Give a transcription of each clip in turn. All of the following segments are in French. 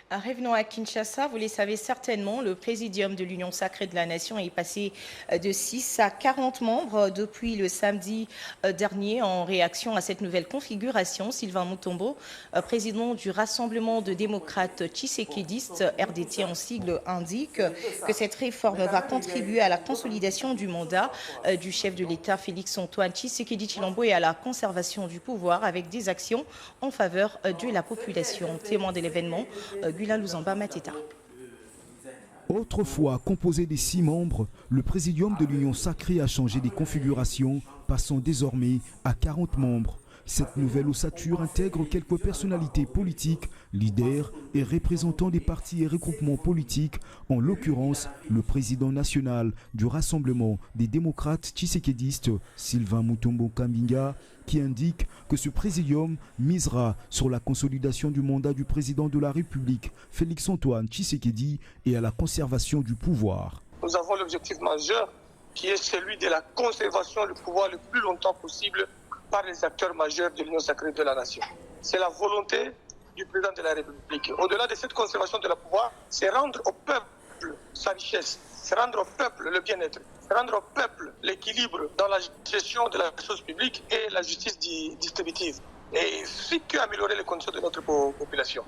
Revenons à Kinshasa. Vous le savez certainement, le présidium de l'Union sacrée de la Nation est passé de 6 à 40 membres depuis le samedi dernier en réaction à cette nouvelle configuration. Sylvain Mutombo, président du Rassemblement de démocrates tshisekidistes, RDT en sigle, indique que cette réforme va contribuer à la consolidation du mandat du chef de l'État Félix-Antoine Tshisekedi Tshilombo et à la conservation du pouvoir avec des actions en faveur de la population. Témoin de l'événement, Gula Luzamba Mateta. Autrefois composé des 6 membres, le présidium de l'Union sacrée a changé des configurations, passant désormais à 40 membres. Cette nouvelle ossature intègre quelques personnalités politiques, leaders et représentants des partis et regroupements politiques, en l'occurrence le président national du Rassemblement des démocrates tshisekédistes, Sylvain Mutombo Kambinga, qui indique que ce présidium misera sur la consolidation du mandat du président de la République, Félix-Antoine Tshisekedi, et à la conservation du pouvoir. Nous avons l'objectif majeur qui est celui de la conservation du pouvoir le plus longtemps possible par les acteurs majeurs de l'Union sacrée de la Nation. C'est la volonté du président de la République. Au-delà de cette conservation de la pouvoir, c'est rendre au peuple sa richesse, c'est rendre au peuple le bien-être, c'est rendre au peuple l'équilibre dans la gestion de la chose publique et la justice distributive. Et c'est qu'améliorer les conditions de notre population.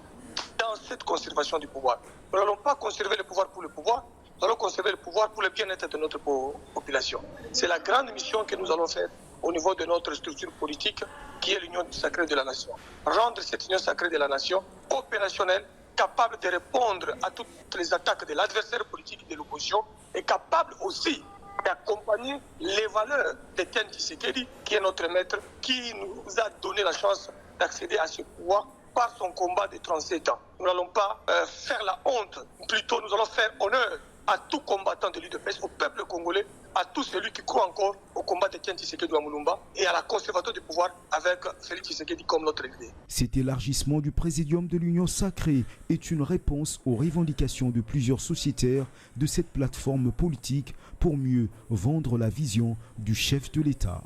Dans cette conservation du pouvoir, nous n'allons pas conserver le pouvoir pour le pouvoir, nous allons conserver le pouvoir pour le bien-être de notre population. C'est la grande mission que nous allons faire au niveau de notre structure politique qui est l'Union sacrée de la Nation. Rendre cette Union sacrée de la Nation opérationnelle, capable de répondre à toutes les attaques de l'adversaire politique de l'opposition et capable aussi d'accompagner les valeurs d'Étienne Tshisekedi, qui est notre maître, qui nous a donné la chance d'accéder à ce pouvoir par son combat de 37 ans. Nous n'allons pas faire la honte, plutôt nous allons faire honneur à tout combattant de l'UDPS, au peuple congolais, à tous celui qui croit encore au combat d'Étienne Tshisekedi Mulumba et à la conservation du pouvoir avec Félix Tshisekedi comme notre leader. Cet élargissement du présidium de l'Union sacrée est une réponse aux revendications de plusieurs sociétaires de cette plateforme politique pour mieux vendre la vision du chef de l'État.